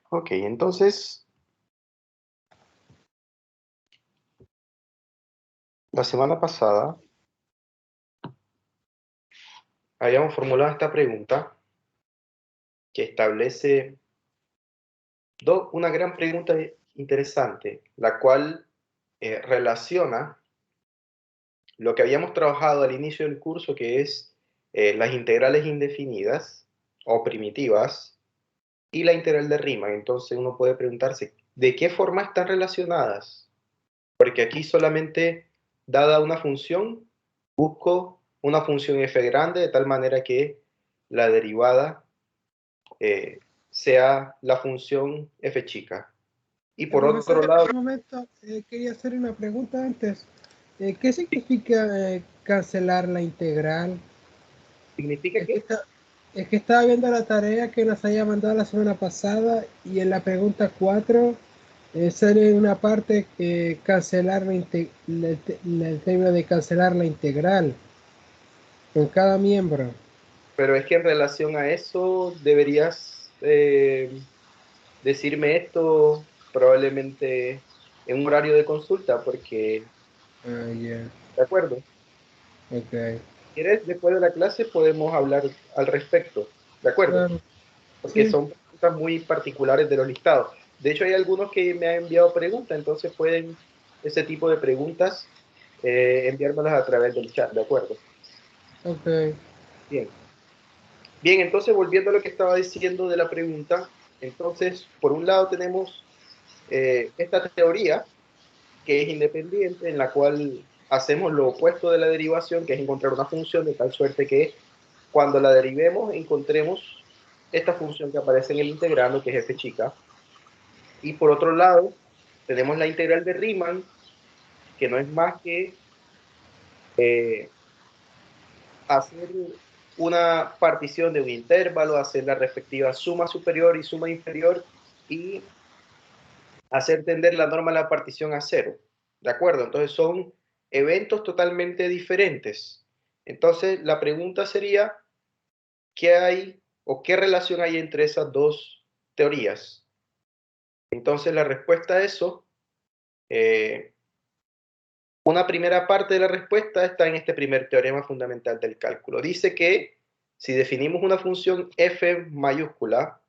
Ok, entonces, la semana pasada habíamos formulado esta pregunta que establece una gran pregunta interesante, la cual relaciona lo que habíamos trabajado al inicio del curso, que es las integrales indefinidas o primitivas y la integral de Riemann. Entonces uno puede preguntarse, ¿de qué forma están relacionadas? Porque aquí solamente, dada una función, busco una función f grande de tal manera que la derivada sea la función f chica. Y por Profesor, otro lado, un momento, quería hacer una pregunta antes. ¿Qué significa cancelar la integral? ¿significa Es que, qué? está, es que estaba viendo la tarea que nos había mandado la semana pasada y en la pregunta 4 sale una parte que cancelar el término de cancelar la integral con cada miembro. Pero es que en relación a eso deberías decirme esto probablemente en un horario de consulta, porque, Ah, ya, ¿de acuerdo? ok. Si quieres, después de la clase podemos hablar al respecto, ¿de acuerdo? Claro, Porque sí. son preguntas muy particulares de los listados. De hecho, hay algunos que me han enviado preguntas, entonces pueden ese tipo de preguntas enviármelas a través del chat, ¿de acuerdo? Ok. Bien. Bien, entonces volviendo a lo que estaba diciendo de la pregunta, entonces, por un lado tenemos esta teoría que es independiente, en la cual hacemos lo opuesto de la derivación, que es encontrar una función de tal suerte que cuando la derivemos encontremos esta función que aparece en el integrando, que es f chica. Y por otro lado, tenemos la integral de Riemann, que no es más que hacer una partición de un intervalo, hacer la respectiva suma superior y suma inferior y hacer tender la norma de la partición a cero. ¿De acuerdo? Entonces son eventos totalmente diferentes. Entonces la pregunta sería, ¿qué hay o qué relación hay entre esas dos teorías? Entonces la respuesta a eso, una primera parte de la respuesta está en este primer teorema fundamental del cálculo. Dice que si definimos una función f mayúscula,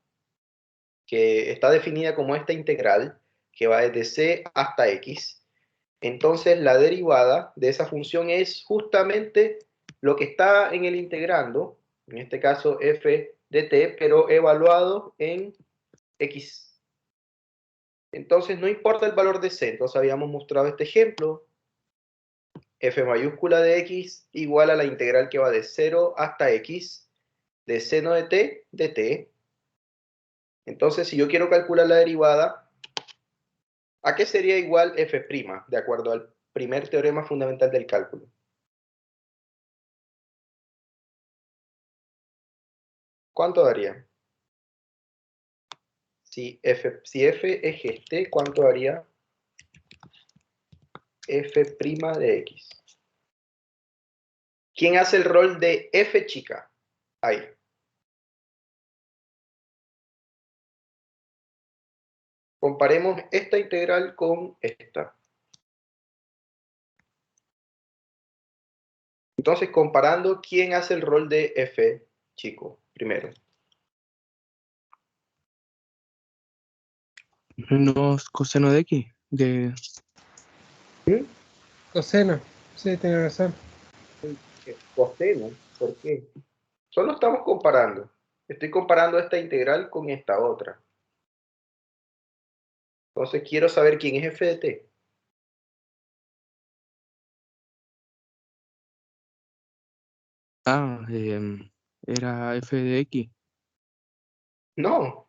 que está definida como esta integral, que va desde c hasta x, entonces la derivada de esa función es justamente lo que está en el integrando, en este caso f de t, pero evaluado en x. Entonces no importa el valor de c, entonces habíamos mostrado este ejemplo, f mayúscula de x igual a la integral que va de 0 hasta x de seno de t. Entonces si yo quiero calcular la derivada, ¿a qué sería igual f'? De acuerdo al primer teorema fundamental del cálculo. ¿Cuánto daría? Si f es este, ¿cuánto daría f' de x? ¿Quién hace el rol de f chica? Ahí. Comparemos esta integral con esta. Entonces, comparando, ¿quién hace el rol de f chico primero? Menos coseno de x. ¿Mm? Coseno. Sí, tiene razón. Coseno. ¿Por qué? Solo estamos comparando. Estoy comparando esta integral con esta otra. Entonces, quiero saber quién es f de t. Ah, era f de x. No.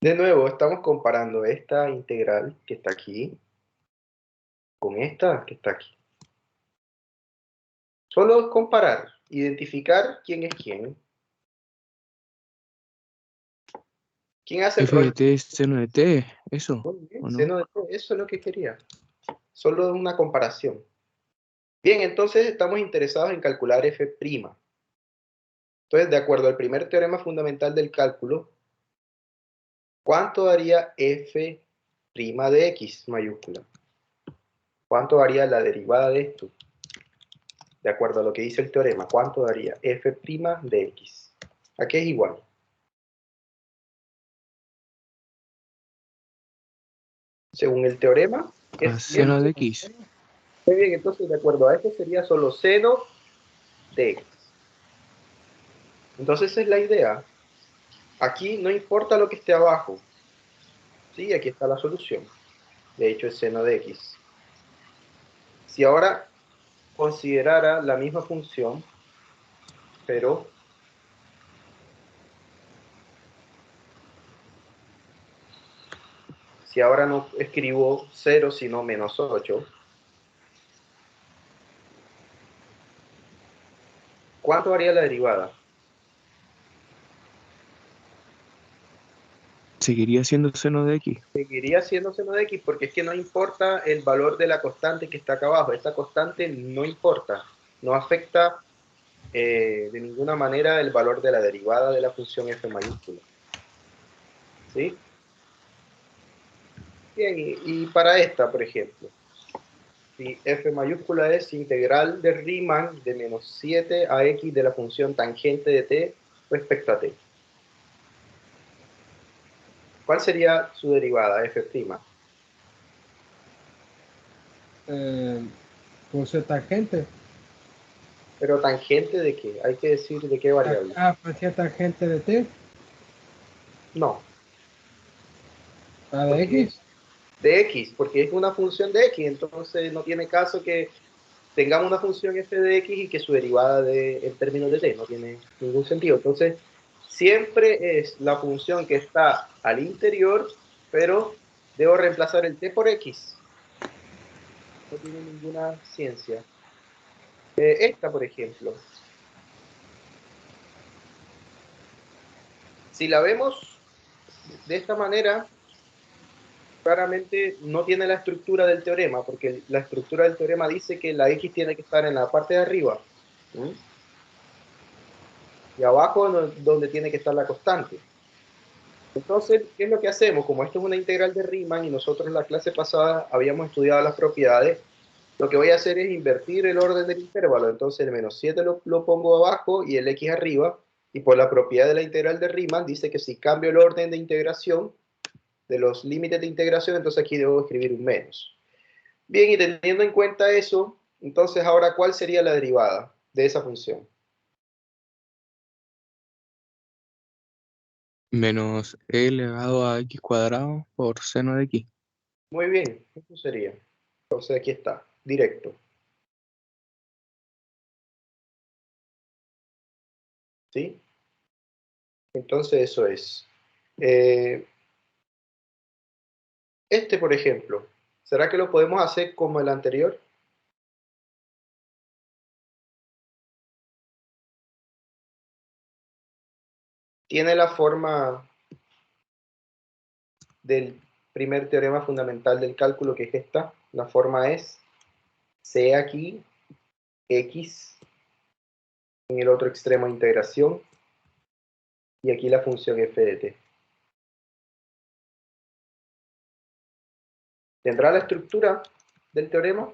De nuevo, estamos comparando esta integral que está aquí con esta que está aquí. Solo es comparar, identificar quién es quién. ¿Quién hace el F de rol? t es seno de t, eso, Muy bien, ¿o no? seno de t, eso es lo que quería. Solo una comparación. Bien, entonces estamos interesados en calcular f'. Entonces, de acuerdo al primer teorema fundamental del cálculo, ¿Cuánto daría f' de x mayúscula? ¿Cuánto daría la derivada de esto? De acuerdo a lo que dice el teorema, ¿cuánto daría f' de x? ¿A qué es igual? Según el teorema, A es seno de X. muy bien, entonces de acuerdo a esto sería solo seno de x. Entonces esa es la idea. Aquí no importa lo que esté abajo. Sí, aquí está la solución. De hecho es seno de x. Si ahora considerara la misma función, pero si ahora no escribo 0 sino menos 8, ¿cuánto haría la derivada? Seguiría siendo seno de X. Seguiría siendo seno de x porque es que no importa el valor de la constante que está acá abajo. Esta constante no importa, no afecta de ninguna manera el valor de la derivada de la función f mayúscula. ¿Sí? Bien, y para esta, por ejemplo, si f mayúscula es integral de Riemann de menos 7 a x de la función tangente de t respecto a t. ¿Cuál sería su derivada, f'? Función tangente. Pero tangente de qué? Hay que decir de qué variable. Función tangente de t. No, A de porque x. de x, porque es una función de x, entonces no tiene caso que tengamos una función f de x y que su derivada en términos de t, no tiene ningún sentido. Entonces, siempre es la función que está al interior, pero debo reemplazar el t por x. No tiene ninguna ciencia. Esta, por ejemplo, si la vemos de esta manera, claramente no tiene la estructura del teorema, porque la estructura del teorema dice que la x tiene que estar en la parte de arriba. ¿Mm? Y abajo donde tiene que estar la constante. Entonces, ¿qué es lo que hacemos? Como esto es una integral de Riemann y nosotros en la clase pasada habíamos estudiado las propiedades, lo que voy a hacer es invertir el orden del intervalo. Entonces el menos 7 lo pongo abajo y el x arriba, y por la propiedad de la integral de Riemann dice que si cambio el orden de integración, de los límites de integración, entonces aquí debo escribir un menos. Bien, y teniendo en cuenta eso, entonces ahora, ¿cuál sería la derivada de esa función? Menos e elevado a x cuadrado por seno de X. Muy bien, eso sería. Entonces aquí está, directo. ¿Sí? Entonces eso es. Este, por ejemplo, ¿será que lo podemos hacer como el anterior? Tiene la forma del primer teorema fundamental del cálculo, que es esta. La forma es C aquí, X en el otro extremo de integración, y aquí la función f de t. ¿Tendrá la estructura del teorema?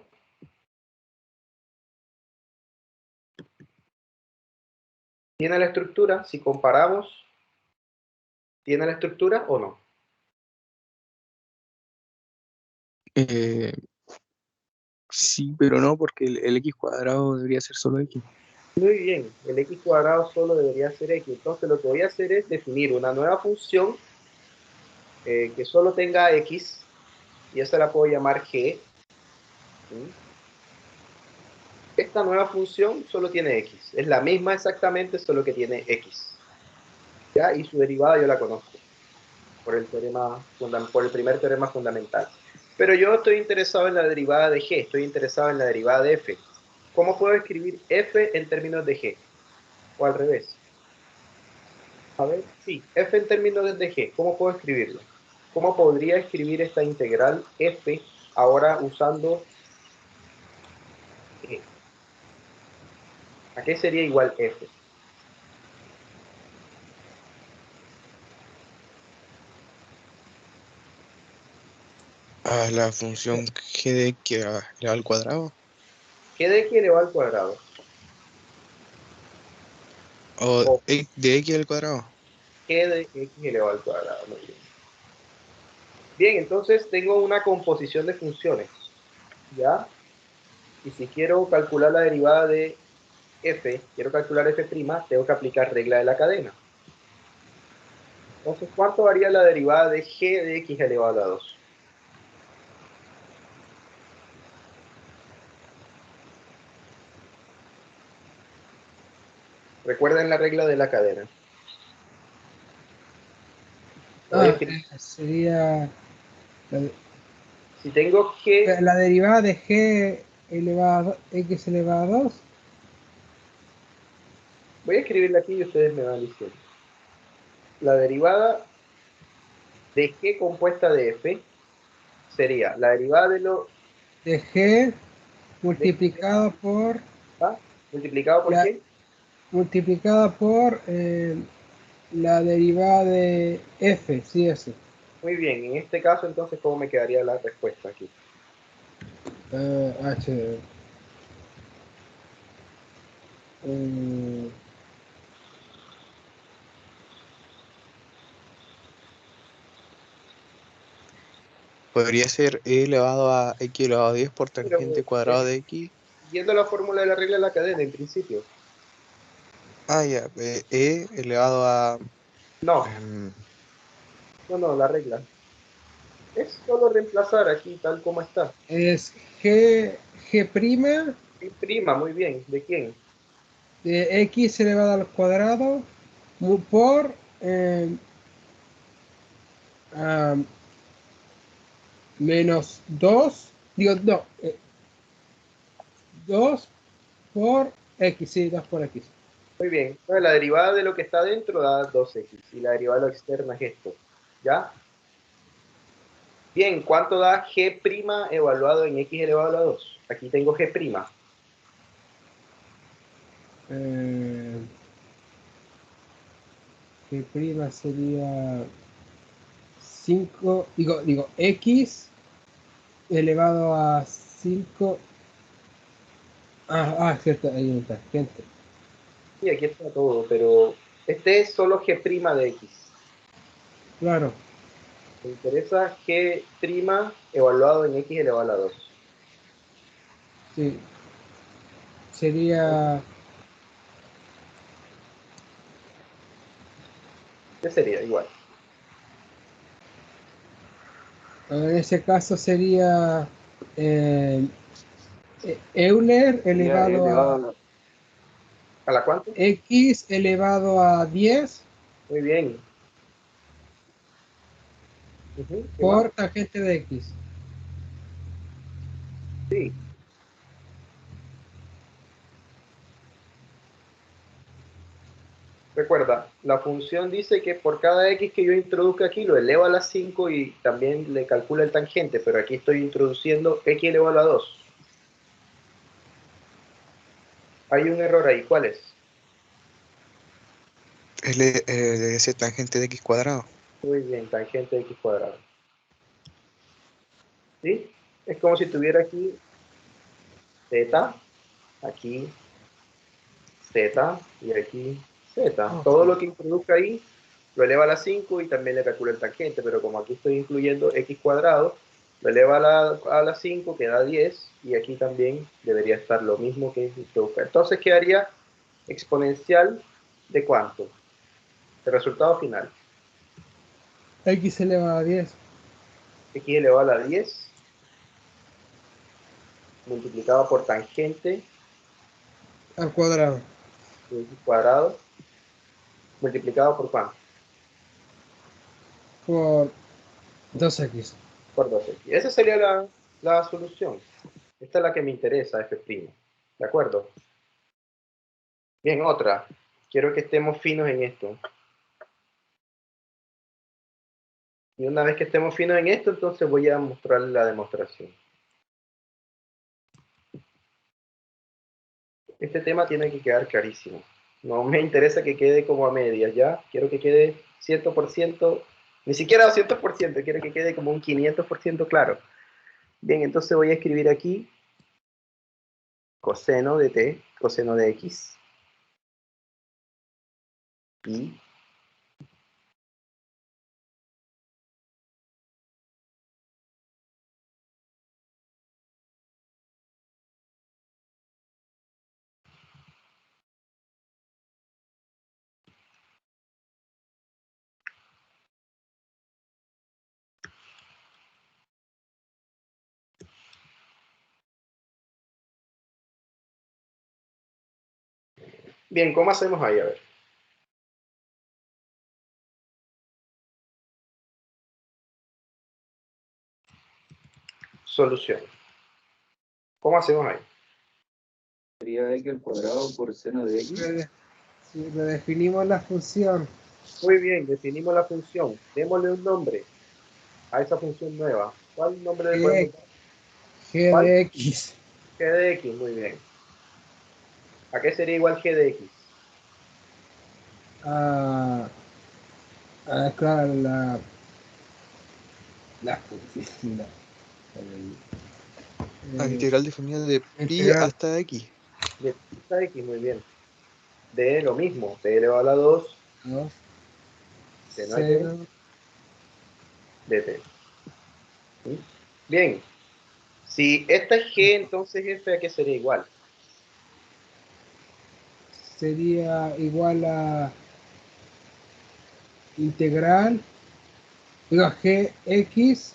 ¿Tiene la estructura? Si comparamos, ¿tiene la estructura o no? Eh, sí, pero no, porque el X cuadrado debería ser solo X. Muy bien, el x cuadrado solo debería ser x. Entonces lo que voy a hacer es definir una nueva función que solo tenga x, y esa la puedo llamar g. ¿Mm? Esta nueva función solo tiene x. Es la misma exactamente, solo que tiene x. ¿Ya? Y su derivada yo la conozco por el primer teorema fundamental. Pero yo estoy interesado en la derivada de g, estoy interesado en la derivada de f. ¿Cómo puedo escribir f en términos de g? O al revés. A ver, sí, f en términos de g, ¿cómo puedo escribirlo? ¿Cómo podría escribir esta integral f ahora usando g? ¿A qué sería igual f? a la función g de x elevado al cuadrado. G de x elevado al cuadrado. O O de x al cuadrado. G de x elevado al cuadrado. Muy bien. Bien, entonces tengo una composición de funciones. ¿Ya? Y si quiero calcular la derivada de f, quiero calcular f', tengo que aplicar regla de la cadena. Entonces, ¿cuánto varía la derivada de g de x elevado a la 2? Recuerden la regla de la cadena. Sería Si tengo g, la derivada de g elevado a x elevado a 2. voy a escribirla aquí y ustedes me van diciendo. La derivada de g compuesta de f sería la derivada de lo De g de x multiplicado por multiplicado por qué. multiplicada por la derivada de f, sí, eso. Muy bien, en este caso entonces, ¿cómo me quedaría la respuesta aquí? H. eh, Podría ser e elevado a x elevado a 10 por Pero tangente cuadrado de x. siguiendo la fórmula de la regla de la cadena, en principio. Ah, ya, e elevado a... No, em, no, la regla. Es solo reemplazar aquí tal como está. es g' Y prima, muy bien. ¿De quién? de x elevado al cuadrado por ah, menos 2, digo, no, 2 por x, sí, 2 por x. Muy bien. Entonces, la derivada de lo que está dentro da 2x. Y la derivada de lo externo es esto. ¿Ya? Bien, ¿cuánto da g' evaluado en x elevado a la 2? Aquí tengo g'. G' sería 5, digo, x elevado a 5. Cierto, hay un tangente. Sí, aquí está todo, pero este es solo g' de x. Claro, Me interesa g' evaluado en x elevado a la 2. sí. Sería, ¿Qué sería? Igual. en ese caso sería Euler elevado a ¿A la cuánto? x elevado a 10 Muy bien. ¿Qué más? por tangente de x. Sí. Recuerda, la función dice que por cada x que yo introduzca aquí lo eleva a la 5 y también le calcula el tangente, pero aquí estoy introduciendo x elevado a la 2. Hay un error ahí, ¿cuál es? debe ser tangente de x cuadrado. Muy bien, tangente de x cuadrado. ¿Sí? Es como si tuviera aquí z, aquí z y aquí z. Todo lo que introduzca ahí lo eleva a la 5 y también le calcula el tangente, pero como aquí estoy incluyendo x cuadrado, lo eleva a la 5, que da 10, y aquí también debería estar lo mismo que introduzca. Entonces quedaría exponencial de ¿cuánto? El resultado final. X elevado a 10 X elevado a la 10 multiplicado por tangente al cuadrado. de x cuadrado multiplicado por ¿cuánto? Por 2x. Por 2x. Esa sería la solución. Esta es la que me interesa, f'. ¿De acuerdo? Bien, otra. Quiero que estemos finos en esto. Y una vez que estemos finos en esto, entonces voy a mostrarles la demostración. Este tema tiene que quedar clarísimo. No me interesa que quede como a medias, ¿ya? Quiero que quede 100%, ni siquiera 200%, quiero que quede como un 500% claro. Bien, entonces voy a escribir aquí coseno de t, coseno de x, y bien, ¿cómo hacemos ahí? A ver. Solución. ¿Cómo hacemos ahí? Sería x al cuadrado por seno de x. Si redefinimos la función Muy bien, definimos la función. Démosle un nombre a esa función nueva. ¿Cuál nombre le podemos dar? g ¿Cuál? de x, G de x, muy bien. ¿A qué sería igual G de x? a, claro, la función, La integral definida de pi integral, hasta x. De pi hasta x, muy bien. De lo mismo, t elevado a la 2, 2, seno de t, 0, de t. ¿Sí? Bien, si esta es g, entonces f a qué sería igual. sería igual a integral, digo, g de x,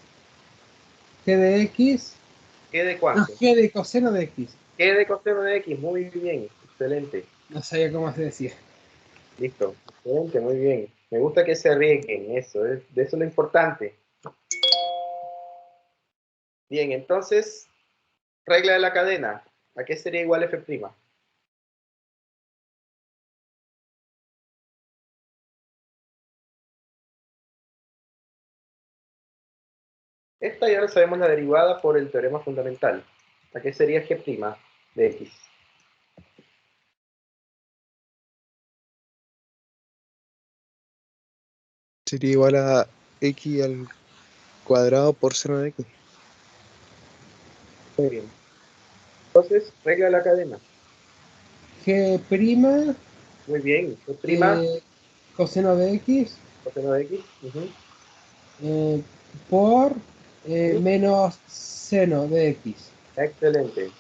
¿G de no, cuánto? g de coseno de x, G de coseno de x, muy bien, excelente. no sabía cómo se decía. Listo, excelente, muy bien. Me gusta que se arriesguen, eso, de eso es lo importante. Bien, entonces, regla de la cadena. ¿A qué sería igual f'? Esta ya la sabemos la derivada por el teorema fundamental. ¿A qué sería g' de x? Sería igual a x al cuadrado por seno de x. Muy bien. Entonces, regla de la cadena. G', Muy bien. G' coseno de x, coseno de x. eh, por Ujú. menos seno de x. Excelente.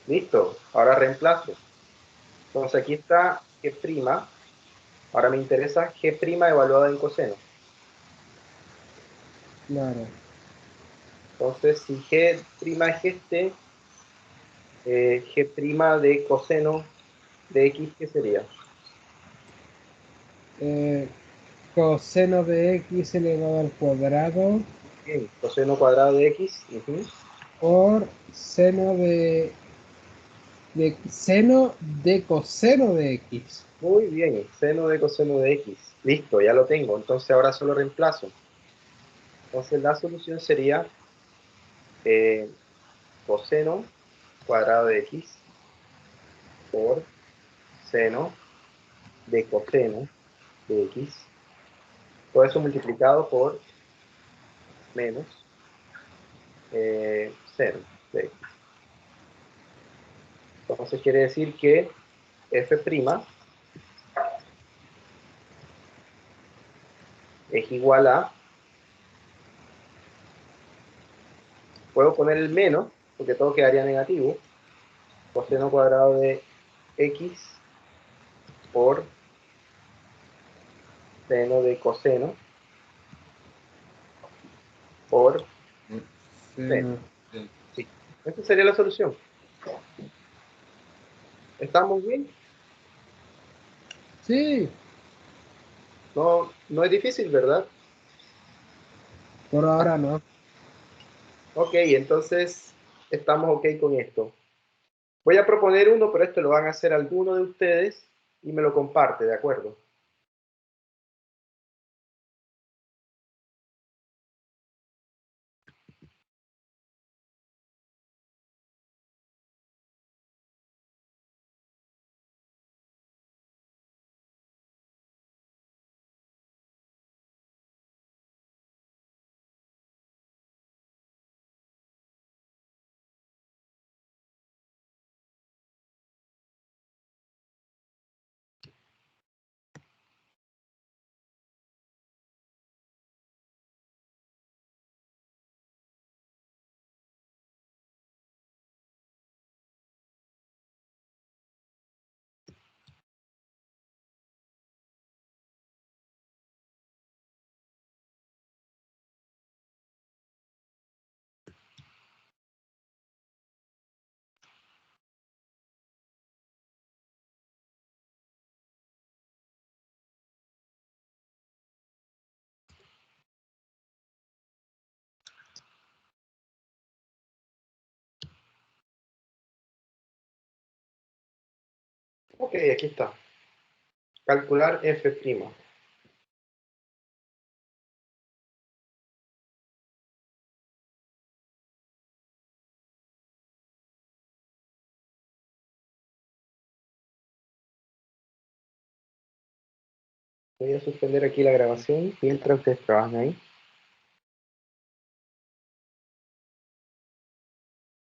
Listo. Ahora reemplazo. Entonces aquí está g'. Ahora me interesa g' evaluada en coseno. Claro. Entonces, si g' es este, g' de coseno de x, ¿qué sería? Eh, coseno de x elevado al cuadrado Bien, coseno cuadrado de x. por seno de coseno de x. Muy bien, seno de coseno de x. Listo, ya lo tengo. Entonces ahora solo reemplazo. Entonces la solución sería eh, coseno cuadrado de x por seno de coseno de x. Todo eso multiplicado por menos seno de x. Entonces quiere decir que f' es igual a, puedo poner el menos, porque todo quedaría negativo, coseno cuadrado de x por seno de coseno por seno. Seno. Sí. Esta sería la solución. ¿Estamos bien? Sí, No, no es difícil, ¿verdad? por ahora no. Ok, entonces estamos ok con esto. Voy a proponer uno, pero esto lo van a hacer alguno de ustedes y me lo comparte, ¿de acuerdo? Ok, aquí está. Calcular f'. Voy a suspender aquí la grabación mientras ustedes trabajan ahí.